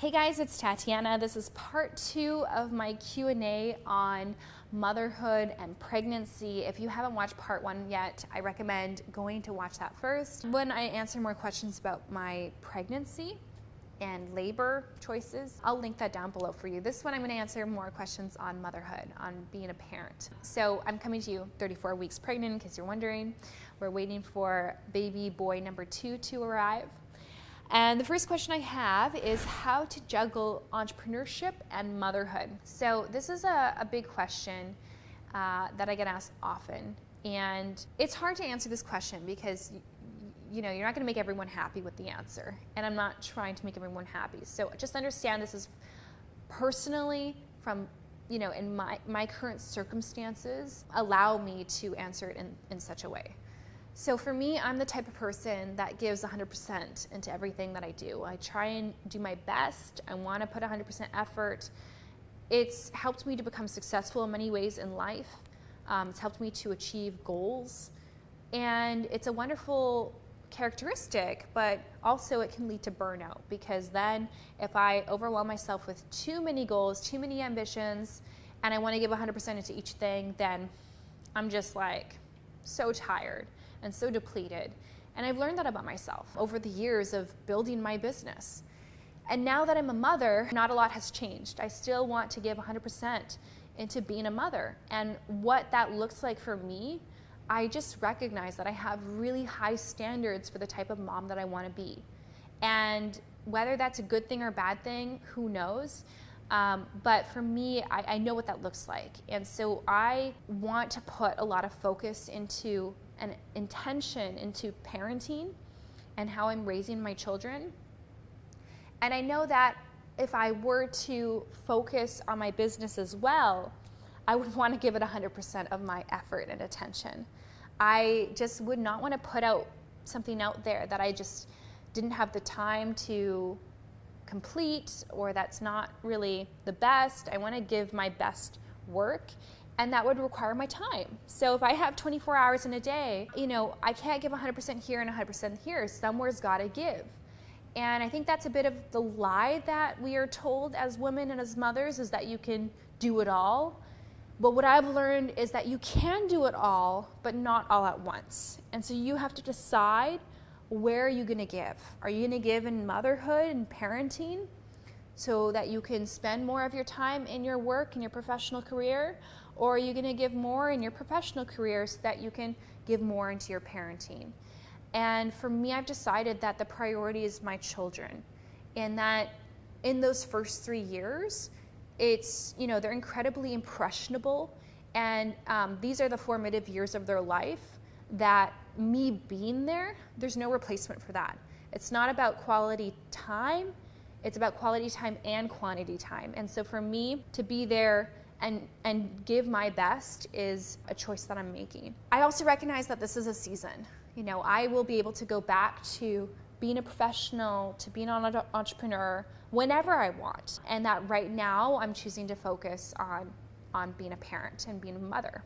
Hey guys, it's Tatiana. This is part 2 of my Q&A on motherhood and pregnancy. If you haven't watched part 1 yet, I recommend going to watch that first. When I answer more questions about my pregnancy and labor choices, I'll link that down below for you. This one I'm going to answer more questions on motherhood, on being a parent. So I'm coming to you 34 weeks pregnant, in case you're wondering. We're waiting for baby boy number 2 to arrive. And the first question I have is how to juggle entrepreneurship and motherhood. So this is a big question that I get asked often. And it's hard to answer this question because you're not going to make everyone happy with the answer. And I'm not trying to make everyone happy. So just understand this is personally from, in my current circumstances, allow me to answer it in such a way. So for me, I'm the type of person that gives 100% into everything that I do. I try and do my best. I want to put 100% effort. It's helped me to become successful in many ways in life. It's helped me to achieve goals. And it's a wonderful characteristic, but also it can lead to burnout, because then if I overwhelm myself with too many goals, too many ambitions, and I want to give 100% into each thing, then I'm just like so tired and so depleted. And I've learned that about myself over the years of building my business. And now that I'm a mother, not a lot has changed. I still want to give 100% into being a mother. And what that looks like for me, I just recognize that I have really high standards for the type of mom that I want to be. And whether that's a good thing or a bad thing, who knows? But for me, I know what that looks like. And so I want to put a lot of focus into an intention into parenting and how I'm raising my children. And I know that if I were to focus on my business as well, I would want to give it 100% of my effort and attention. I just would not want to put out something out there that I just didn't have the time to complete, or that's not really the best. I want to give my best work, and that would require my time. So if I have 24 hours in a day, I can't give 100% here and 100% here. Somewhere's got to give. And I think that's a bit of the lie that we are told as women and as mothers, is that you can do it all. But what I've learned is that you can do it all, but not all at once. And so you have to decide, where are you going to give? Are you going to give in motherhood and parenting so that you can spend more of your time in your work and your professional career? Or are you going to give more in your professional career so that you can give more into your parenting? And for me, I've decided that the priority is my children, and that in those first 3 years, it's, they're incredibly impressionable, and these are the formative years of their life that me being there's no replacement for that. It's not about quality time, it's about quality time and quantity time. And so for me to be there and give my best is a choice that I'm making. I also recognize that this is a season. I will be able to go back to being a professional, to being an entrepreneur whenever I want. And that right now I'm choosing to focus on being a parent and being a mother.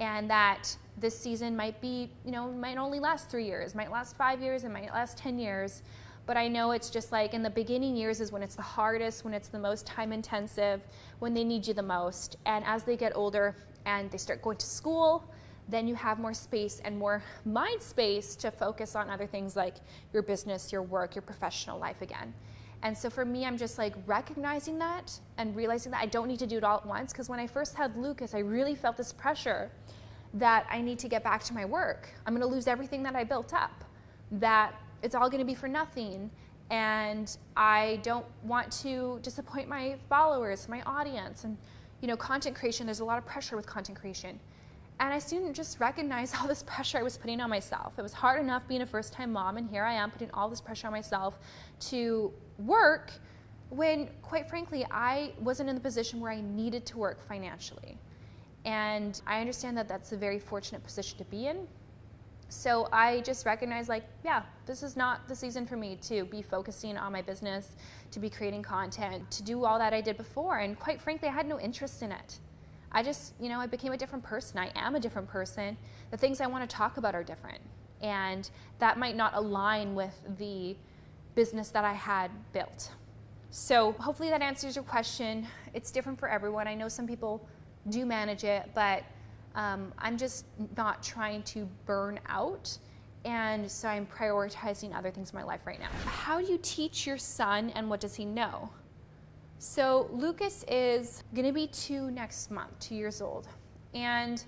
And that this season might be, might only last 3 years, might last 5 years, it might last 10 years. But I know it's just like in the beginning years is when it's the hardest, when it's the most time intensive, when they need you the most. And as they get older and they start going to school, then you have more space and more mind space to focus on other things like your business, your work, your professional life again. And so for me, I'm just like recognizing that and realizing that I don't need to do it all at once. Because when I first had Lucas, I really felt this pressure that I need to get back to my work. I'm going to lose everything that I built up, that it's all going to be for nothing. And I don't want to disappoint my followers, my audience. And, content creation, there's a lot of pressure with content creation. And I soon just recognized all this pressure I was putting on myself. It was hard enough being a first-time mom, and here I am putting all this pressure on myself to work when, quite frankly, I wasn't in the position where I needed to work financially. And I understand that that's a very fortunate position to be in. So I just recognized, this is not the season for me to be focusing on my business, to be creating content, to do all that I did before. And quite frankly, I had no interest in it. I just, I became a different person. I am a different person. The things I want to talk about are different. And that might not align with the business that I had built. So hopefully that answers your question. It's different for everyone. I know some people do manage it, but I'm just not trying to burn out. And so I'm prioritizing other things in my life right now. How do you teach your son, and what does he know? So Lucas is gonna be 2 next month, 2 years old. And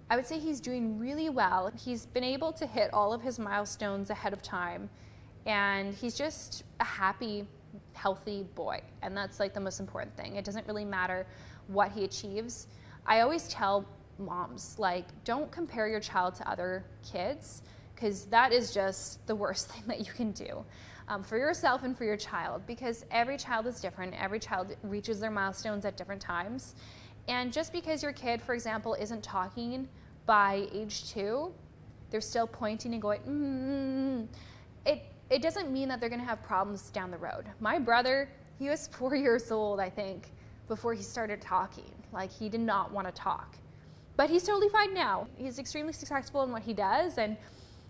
I would say he's doing really well. He's been able to hit all of his milestones ahead of time. And he's just a happy, healthy boy. And that's like the most important thing. It doesn't really matter what he achieves. I always tell moms, like, don't compare your child to other kids, because that is just the worst thing that you can do for yourself and for your child, because every child is different. Every child reaches their milestones at different times. And just because your kid, for example, isn't talking by age 2, they're still pointing and going, it doesn't mean that they're gonna have problems down the road. My brother, he was 4 years old, I think, before he started talking. Like, he did not want to talk. But he's totally fine now. He's extremely successful in what he does, and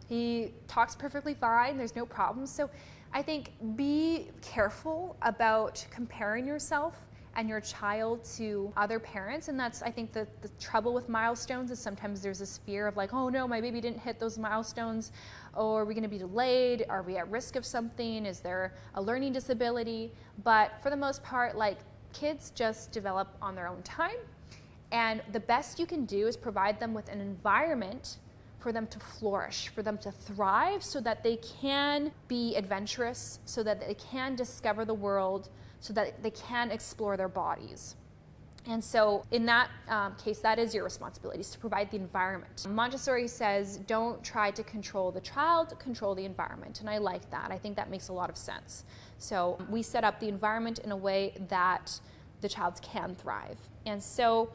he talks perfectly fine. There's no problems. So I think be careful about comparing yourself and your child to other parents. And that's, I think, the trouble with milestones is sometimes there's this fear of like, oh no, my baby didn't hit those milestones. Or are we gonna be delayed? Are we at risk of something? Is there a learning disability? But for the most part, like, kids just develop on their own time. And the best you can do is provide them with an environment for them to flourish, for them to thrive, so that they can be adventurous, so that they can discover the world, so that they can explore their bodies. And so in that case, that is your responsibility, is to provide the environment. Montessori says, don't try to control the child, control the environment. And I like that. I think that makes a lot of sense. So we set up the environment in a way that the child can thrive. And so,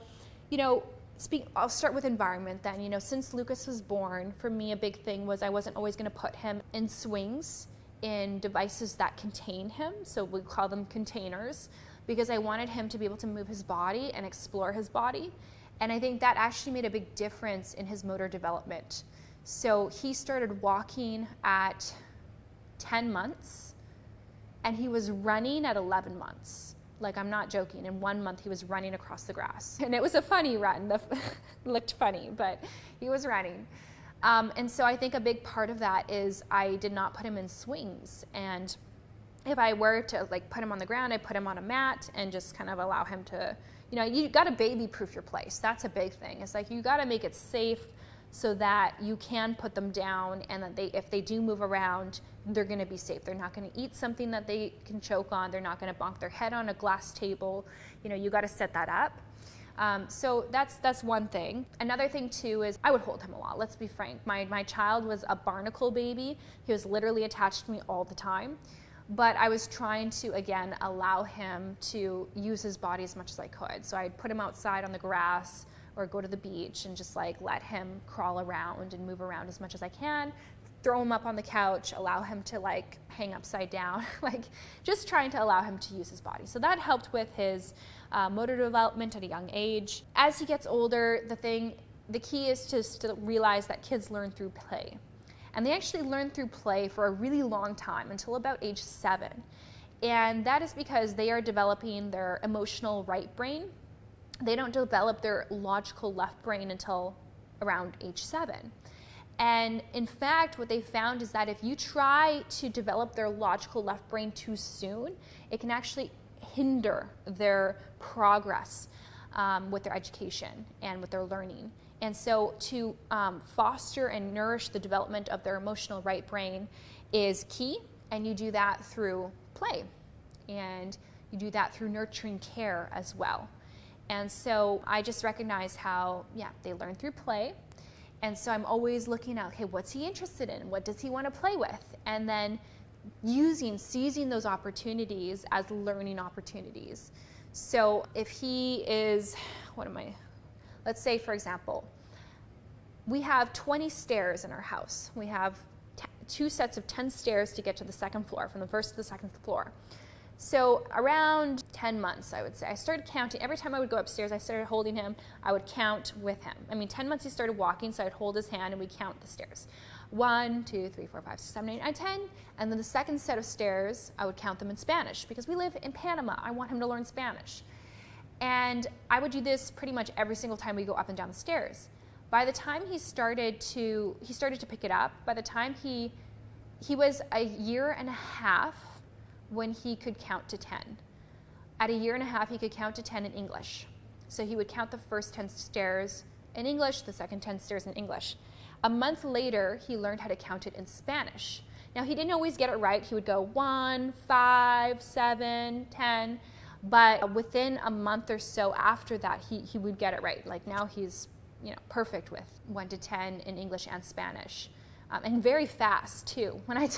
I'll start with environment then. Since Lucas was born, for me, a big thing was I wasn't always going to put him in swings, in devices that contain him. So we call them containers, because I wanted him to be able to move his body and explore his body. And I think that actually made a big difference in his motor development. So he started walking at 10 months, and he was running at 11 months. Like, I'm not joking. In 1 month, he was running across the grass. And it was a funny run. It looked funny, but he was running. And so I think a big part of that is I did not put him in swings. And if I were to put him on the ground, I put him on a mat and just kind of allow him to, you got to baby-proof your place. That's a big thing. It's like, you got to make it safe so that you can put them down, and that if they do move around, they're going to be safe. They're not going to eat something that they can choke on. They're not going to bonk their head on a glass table. You got to set that up. So that's one thing. Another thing too is I would hold him a lot. Let's be frank. My child was a barnacle baby. He was literally attached to me all the time. But I was trying to, again, allow him to use his body as much as I could. So I'd put him outside on the grass or go to the beach and just let him crawl around and move around as much as I can. Throw him up on the couch, allow him to hang upside down, just trying to allow him to use his body. So that helped with his motor development at a young age. As he gets older, the key is to realize that kids learn through play. And they actually learn through play for a really long time, until about age 7. And that is because they are developing their emotional right brain. They don't develop their logical left brain until around age 7. And in fact, what they found is that if you try to develop their logical left brain too soon, it can actually hinder their progress with their education and with their learning. And so to foster and nourish the development of their emotional right brain is key, and you do that through play, and you do that through nurturing care as well. And so I just recognize how, they learn through play. And so I'm always looking at, okay, what's he interested in? What does he want to play with? And then seizing those opportunities as learning opportunities. So if he is, let's say, for example, we have 20 stairs in our house. We have 2 sets of 10 stairs to get to the second floor, from the first to the second floor. So around 10 months, I would say, I started counting. Every time I would go upstairs, I started holding him. I would count with him. 10 months he started walking, so I'd hold his hand and we'd count the stairs. 1, 2, 3, 4, 5, 6, 7, 8, 9, 10. And then the second set of stairs, I would count them in Spanish because we live in Panama. I want him to learn Spanish. And I would do this pretty much every single time we go up and down the stairs. By the time he started to pick it up, by the time he was a year and a half when he could count to 10. At a year and a half, he could count to 10 in English. So he would count the first 10 stairs in English, the second 10 stairs in English. A month later, he learned how to count it in Spanish. Now, he didn't always get it right. He would go 1, 5, 7, 10. But within a month or so after that, he would get it right. Like now he's perfect with 1 to 10 in English and Spanish. And very fast too. When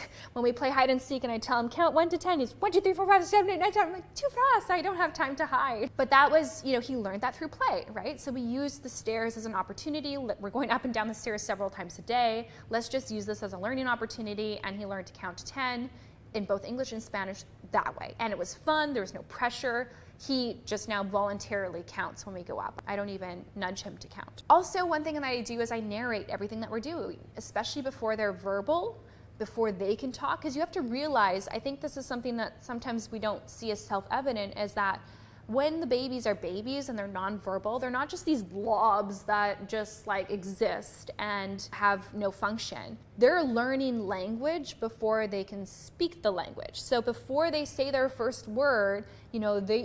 we play hide and seek and I tell him count 1 to 10, he's 1, 2, 3, 4, 5, 6, 7, 8, 9, 10. I'm like, too fast. I don't have time to hide. But that was, he learned that through play, right? So we used the stairs as an opportunity. We're going up and down the stairs several times a day. Let's just use this as a learning opportunity. And he learned to count to 10 in both English and Spanish that way. And it was fun. There was no pressure. He just now voluntarily counts when we go up. I don't even nudge him to count. Also, one thing that I do is I narrate everything that we're doing, especially before they're verbal, before they can talk, because you have to realize, I think this is something that sometimes we don't see as self-evident, is that when the babies are babies and they're nonverbal, they're not just these blobs that just like exist and have no function. They're learning language before they can speak the language. So before they say their first word,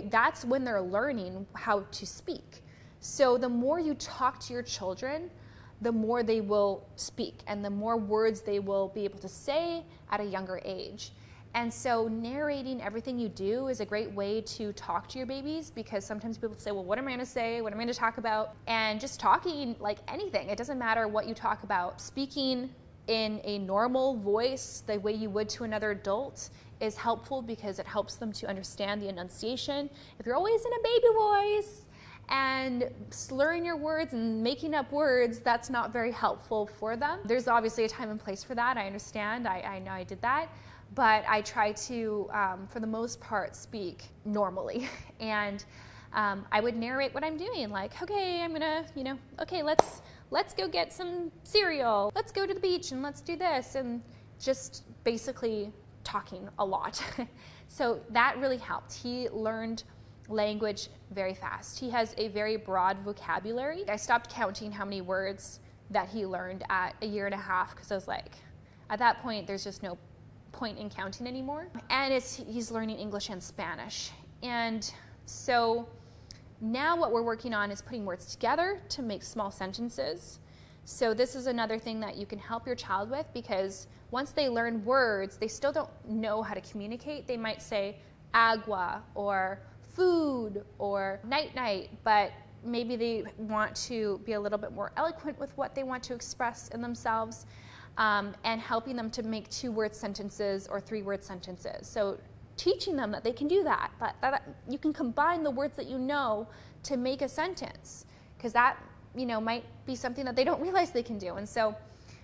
that's when they're learning how to speak. So the more you talk to your children, the more they will speak and the more words they will be able to say at a younger age. And so narrating everything you do is a great way to talk to your babies, because sometimes people say, well, what am I going to say? What am I going to talk about? And just talking like anything. It doesn't matter what you talk about. Speaking in a normal voice, the way you would to another adult, is helpful because it helps them to understand the enunciation. If you're always in a baby voice and slurring your words and making up words, that's not very helpful for them. There's obviously a time and place for that. I understand. I know I did that. But I try to, for the most part, speak normally. And I would narrate what I'm doing, like, okay, I'm gonna, okay, let's go get some cereal. Let's go to the beach and let's do this. And just basically talking a lot. So that really helped. He learned language very fast. He has a very broad vocabulary. I stopped counting how many words that he learned at a year and a half, because I was like, at that point, there's just no point in counting anymore. And he's learning English and Spanish. And so now what we're working on is putting words together to make small sentences. So this is another thing that you can help your child with, because once they learn words, they still don't know how to communicate. They might say agua or food or night-night, but maybe they want to be a little bit more eloquent with what they want to express in themselves. And helping them to make 2-word sentences or 3-word sentences. So teaching them that they can do that you can combine the words that you know to make a sentence, because that might be something that they don't realize they can do. And so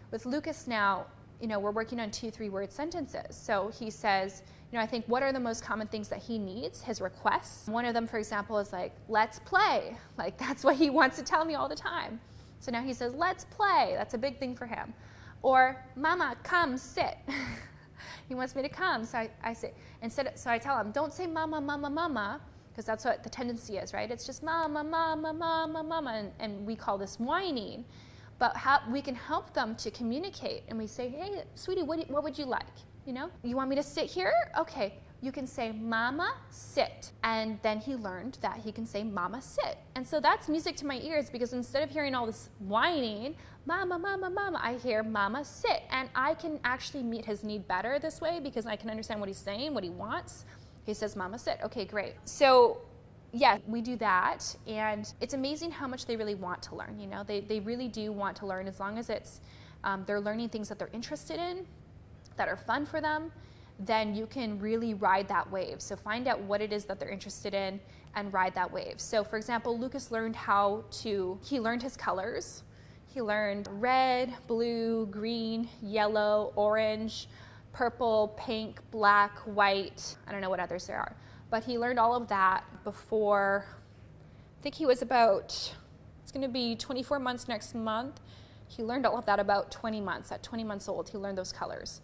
with Lucas now, we're working on 2-3-word sentences. So he says, I think what are the most common things that he needs, his requests. One of them, for example, is like, let's play. Like that's what he wants to tell me all the time. So now he says, let's play. That's a big thing for him. Or, Mama, come, sit. He wants me to come. So I say, so I tell him, don't say mama, mama, mama, because that's what the tendency is, right? It's just mama, mama, mama, mama, and we call this whining. But we can help them to communicate, and we say, hey, sweetie, what would you like? You want me to sit here? Okay, you can say mama, sit. And then he learned that he can say mama, sit. And so that's music to my ears, because instead of hearing all this whining, mama, mama, mama, I hear mama, sit. And I can actually meet his need better this way, because I can understand what he's saying, what he wants. He says mama, sit. Okay, great. So yeah, we do that. And it's amazing how much they really want to learn. They really do want to learn, as long as it's they're learning things that they're interested in, that are fun for them. Then you can really ride that wave. So find out what it is that they're interested in and ride that wave. So for example, Lucas learned he learned his colors. He learned red, blue, green, yellow, orange, purple, pink, black, white. I don't know what others there are. But he learned all of that before, I think he was it's going to be 24 months next month. He learned all of that about 20 months. At 20 months old, he learned those colors.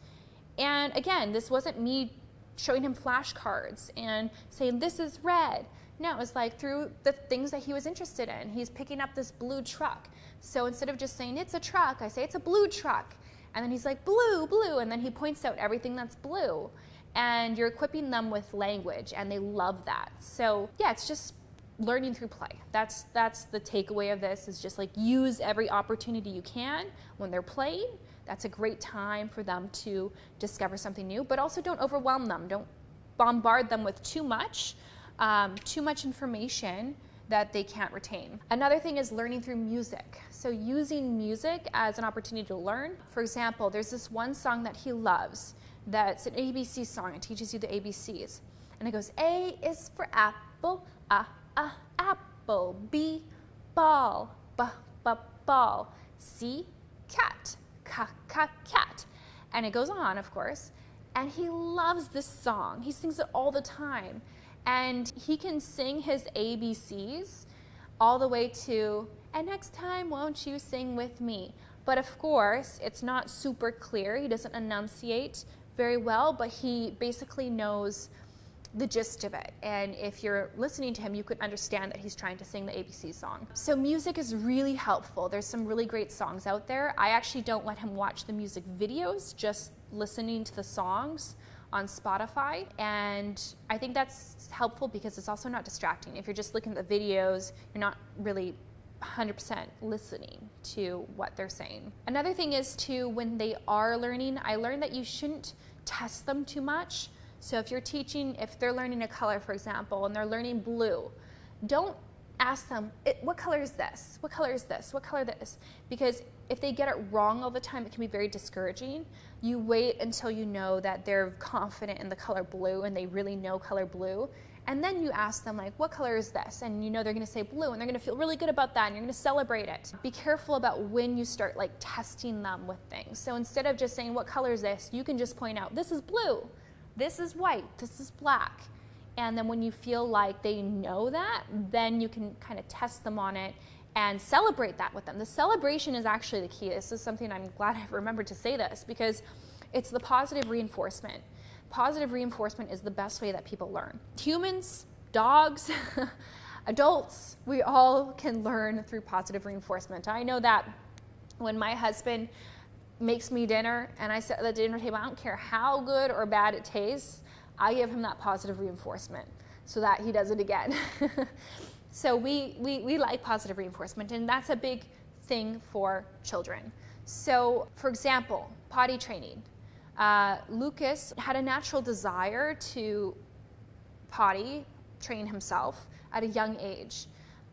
And again, this wasn't me showing him flashcards and saying, this is red. No, it was like through the things that he was interested in. He's picking up this blue truck. So instead of just saying, it's a truck, I say, it's a blue truck. And then he's like, blue, blue. And then he points out everything that's blue. And you're equipping them with language, and they love that. So yeah, it's just learning through play. That's the takeaway of this, is just like use every opportunity you can when they're playing. That's a great time for them to discover something new, but also don't overwhelm them. Don't bombard them with too much information that they can't retain. Another thing is learning through music. So using music as an opportunity to learn. For example, there's this one song that he loves that's an ABC song. It teaches you the ABCs. And it goes, A is for apple, apple, B, ball, ball, C, cat, cat. And it goes on, of course. And he loves this song. He sings it all the time. And he can sing his ABCs all the way to, and next time, won't you sing with me? But of course, it's not super clear. He doesn't enunciate very well, but he basically knows the gist of it. And if you're listening to him, you could understand that he's trying to sing the ABC song. So music is really helpful. There's some really great songs out there. I actually don't let him watch the music videos, just listening to the songs on Spotify. And I think that's helpful because it's also not distracting. If you're just looking at the videos, you're not really 100% listening to what they're saying. Another thing is too, when they are learning, I learned that you shouldn't test them too much. So if you're teaching, if they're learning a color, for example, and they're learning blue, don't ask them, what color is this? What color is this? What color is this? Because if they get it wrong all the time, it can be very discouraging. You wait until you know that they're confident in the color blue and they really know color blue. And then you ask them, like, what color is this? And you know they're going to say blue, and they're going to feel really good about that, and you're going to celebrate it. Be careful about when you start like testing them with things. So instead of just saying, what color is this? You can just point out, this is blue, this is white, this is black. And then when you feel like they know that, then you can kind of test them on it and celebrate that with them. The celebration is actually the key. This is something I'm glad I remembered to say this, because it's the positive reinforcement. Positive reinforcement is the best way that people learn. Humans, dogs, adults, we all can learn through positive reinforcement. I know that when my husband makes me dinner and I sit at the dinner table, I don't care how good or bad it tastes, I give him that positive reinforcement so that he does it again. So we like positive reinforcement, and that's a big thing for children. So for example, potty training. Lucas had a natural desire to potty train himself at a young age.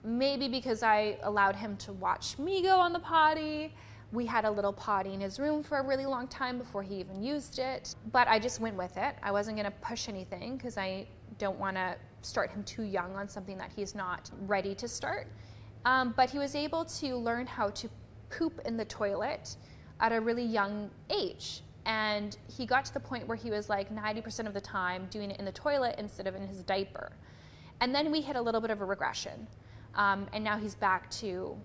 Maybe because I allowed him to watch me go on the potty. We had a little potty in his room for a really long time before he even used it. But I just went with it. I wasn't going to push anything because I don't want to start him too young on something that he's not ready to start. But he was able to learn how to poop in the toilet at a really young age. And he got to the point where he was like 90% of the time doing it in the toilet instead of in his diaper. And then we hit a little bit of a regression. And now he's back to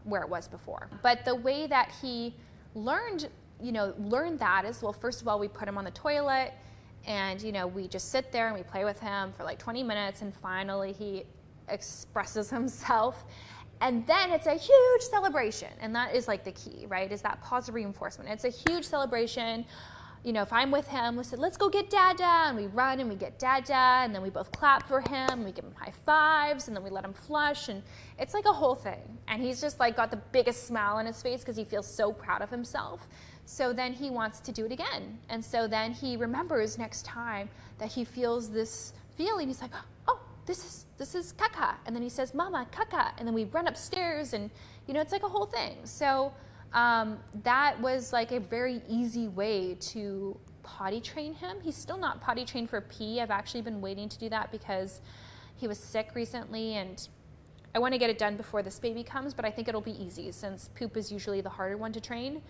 where it was before. But the way that he learned that is, well, first of all, we put him on the toilet and, we just sit there and we play with him for like 20 minutes and finally he expresses himself. And then it's a huge celebration. And that is like the key, right? Is that positive reinforcement. It's a huge celebration. If I'm with him, we said, let's go get Dada. And we run and we get Dada. And then we both clap for him. We give him high fives. And then we let him flush. And it's like a whole thing. And he's just like got the biggest smile on his face because he feels so proud of himself. So then he wants to do it again. And so then he remembers next time that he feels this feeling. He's like, oh, this is caca. And then he says, mama, caca. And then we run upstairs and, it's like a whole thing. So that was like a very easy way to potty train him. He's still not potty trained for pee. I've actually been waiting to do that because he was sick recently and I want to get it done before this baby comes, but I think it'll be easy since poop is usually the harder one to train.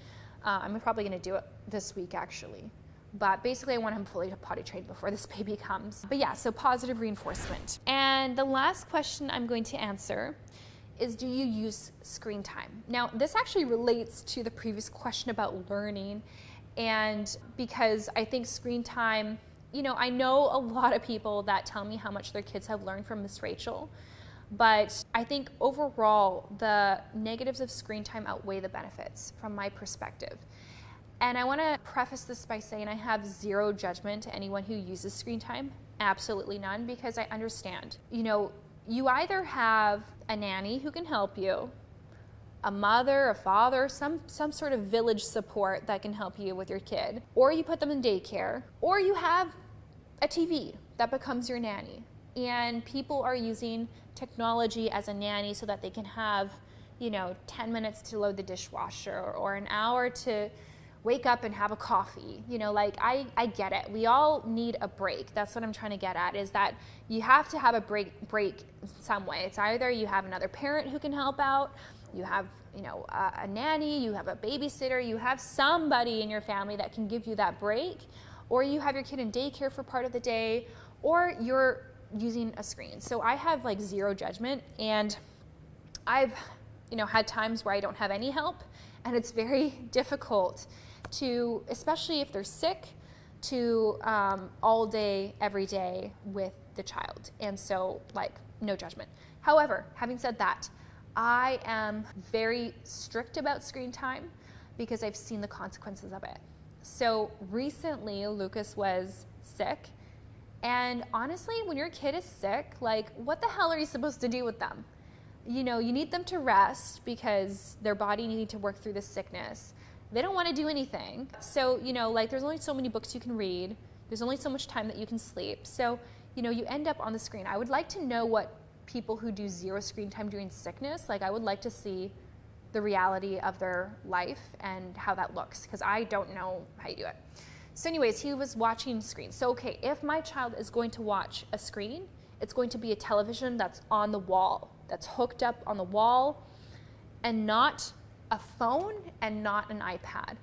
I'm probably going to do it this week actually. But basically I want him fully potty trained before this baby comes. But yeah, so positive reinforcement. And the last question I'm going to answer is, do you use screen time? Now, this actually relates to the previous question about learning, and because I think screen time, I know a lot of people that tell me how much their kids have learned from Miss Rachel, but I think overall the negatives of screen time outweigh the benefits from my perspective. And I want to preface this by saying I have zero judgment to anyone who uses screen time, absolutely none, because I understand. You either have a nanny who can help you, a mother, a father, some sort of village support that can help you with your kid, or you put them in daycare, or you have a TV that becomes your nanny. And people are using technology as a nanny so that they can have, 10 minutes to load the dishwasher or an hour to wake up and have a coffee. I get it. We all need a break. That's what I'm trying to get at, is that you have to have a break some way. It's either you have another parent who can help out, you have, a nanny, you have a babysitter, you have somebody in your family that can give you that break, or you have your kid in daycare for part of the day, or you're using a screen. So I have zero judgment, and I've, had times where I don't have any help, and it's very difficult to, especially if they're sick, to all day, every day with the child. And so no judgment. However, having said that, I am very strict about screen time because I've seen the consequences of it. So recently Lucas was sick, and honestly, when your kid is sick, what the hell are you supposed to do with them? You need them to rest because their body needs to work through the sickness. They don't want to do anything. So, there's only so many books you can read. There's only so much time that you can sleep. So, you end up on the screen. I would like to know what people who do zero screen time during sickness, I would like to see the reality of their life and how that looks, because I don't know how you do it. So anyways, he was watching screens. So, okay, if my child is going to watch a screen, it's going to be a television that's on the wall, that's hooked up on the wall, and not a phone and not an iPad.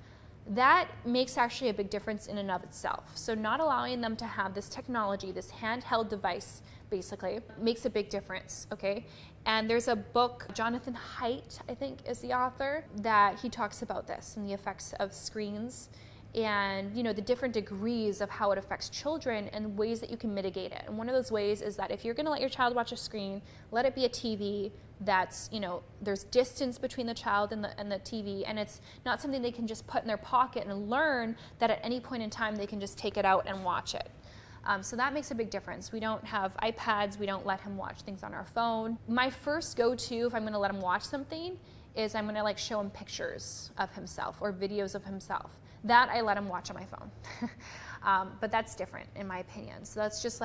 That makes actually a big difference in and of itself. So not allowing them to have this technology, this handheld device, basically, makes a big difference, okay? And there's a book, Jonathan Haidt, I think is the author, that he talks about this and the effects of screens and the different degrees of how it affects children and ways that you can mitigate it. And one of those ways is that if you're gonna let your child watch a screen, let it be a TV that's, there's distance between the child and the TV, and it's not something they can just put in their pocket and learn that at any point in time they can just take it out and watch it. So that makes a big difference. We don't have iPads, we don't let him watch things on our phone. My first go-to, if I'm gonna let him watch something, is I'm gonna show him pictures of himself or videos of himself. That I let him watch on my phone. But that's different in my opinion. So that's just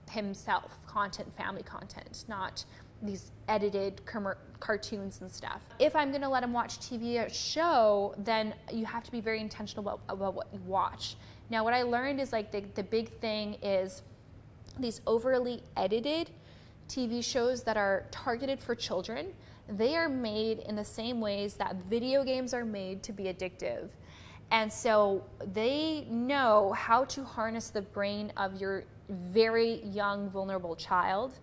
himself, content, family content, not these edited cartoons and stuff. If I'm gonna let him watch TV or show, then you have to be very intentional about what you watch. Now what I learned is the big thing is these overly edited TV shows that are targeted for children, they are made in the same ways that video games are made to be addictive. And so they know how to harness the brain of your very young, vulnerable child.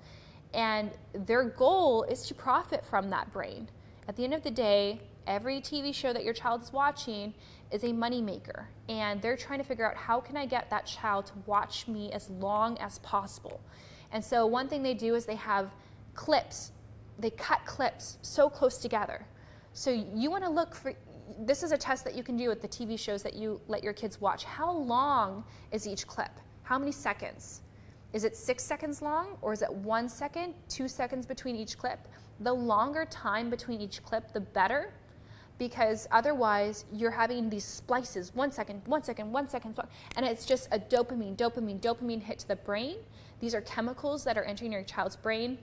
And their goal is to profit from that brain. At the end of the day, every TV show that your child is watching is a moneymaker. And they're trying to figure out, how can I get that child to watch me as long as possible? And so one thing they do is they have clips. They cut clips so close together. So you want to look for, this is a test that you can do with the TV shows that you let your kids watch. How long is each clip? How many seconds? Is it 6 seconds long, or is it 1 second, 2 seconds between each clip? The longer time between each clip, the better, because otherwise you're having these splices, 1 second, 1 second, 1 second, and it's just a dopamine hit to the brain. These are chemicals that are entering your child's brain,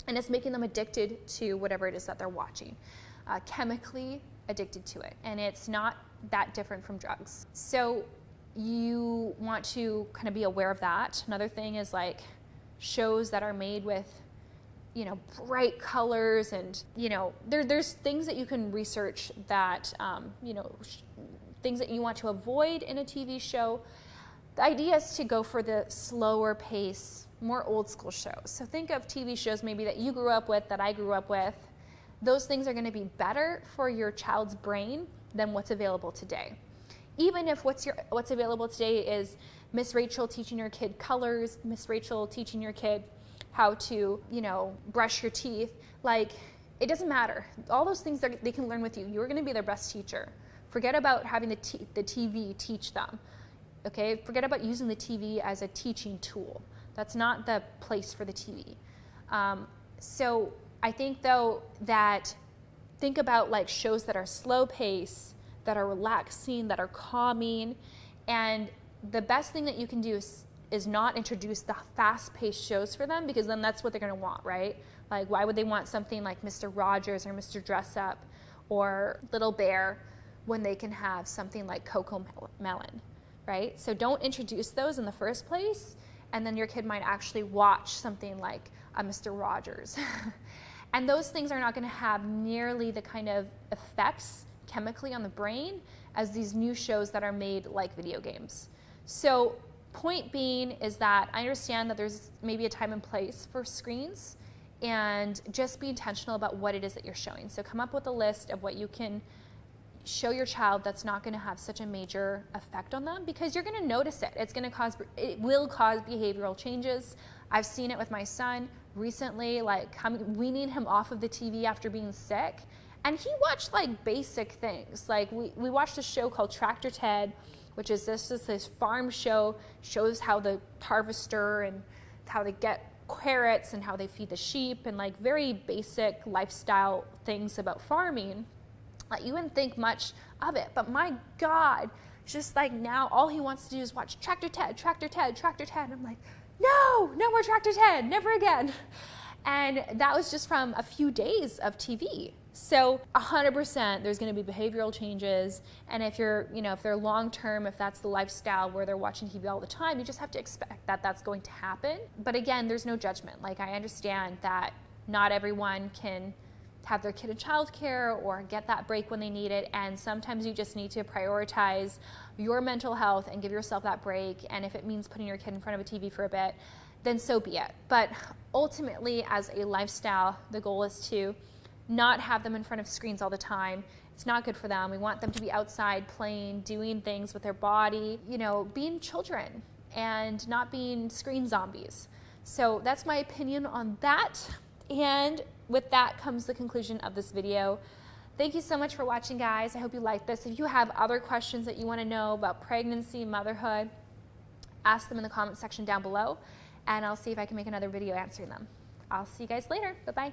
and it's making them addicted to whatever it is that they're watching, chemically addicted to it. And it's not that different from drugs. So you want to kind of be aware of that. Another thing is shows that are made with, bright colors, and, there's things that you can research that, things that you want to avoid in a TV show. The idea is to go for the slower pace more old school shows. So think of TV shows maybe that you grew up with, that I grew up with. Those things are going to be better for your child's brain than what's available today. Even if what's available today is Miss Rachel teaching your kid colors, Miss Rachel teaching your kid how to, brush your teeth, like, it doesn't matter. All those things they can learn with you. You're going to be their best teacher. Forget about having the TV teach them. Okay? Forget about using the TV as a teaching tool. That's not the place for the TV. So I think, though, that think about like shows that are slow pace, that are relaxing, that are calming, and the best thing that you can do is not introduce the fast-paced shows for them, because then that's what they're going to want, right? Like, why would they want something like Mr. Rogers or Mr. Dressup or Little Bear when they can have something like Coco Melon, right? So don't introduce those in the first place, and then your kid might actually watch something like a Mr. Rogers. And those things are not going to have nearly the kind of effects chemically on the brain as these new shows that are made like video games. So point being is that I understand that there's maybe a time and place for screens, and just be intentional about what it is that you're showing. So come up with a list of what you can show your child that's not going to have such a major effect on them, because you're going to notice it. It will cause behavioral changes. I've seen it with my son recently, like weaning him off of the TV after being sick. And he watched like basic things. Like we watched a show called Tractor Ted, which is this farm show, shows how the harvester and how they get carrots and how they feed the sheep, and like very basic lifestyle things about farming. Like you wouldn't think much of it, but my God, just like now all he wants to do is watch Tractor Ted, Tractor Ted, Tractor Ted. And I'm like, no more Tractor Ted, never again. And that was just from a few days of TV. So 100% there's going to be behavioral changes. And if if they're long-term, if that's the lifestyle where they're watching TV all the time, you just have to expect that that's going to happen. But again, there's no judgment. Like, I understand that not everyone can have their kid in childcare or get that break when they need it. And sometimes you just need to prioritize your mental health and give yourself that break. And if it means putting your kid in front of a TV for a bit, then so be it. But ultimately, as a lifestyle, the goal is to not have them in front of screens all the time. It's not good for them. We want them to be outside playing, doing things with their body, being children and not being screen zombies. So that's my opinion on that. And with that comes the conclusion of this video. Thank you so much for watching, guys. I hope you liked this. If you have other questions that you want to know about pregnancy, motherhood, ask them in the comment section down below, and I'll see if I can make another video answering them. I'll see you guys later. Bye-bye.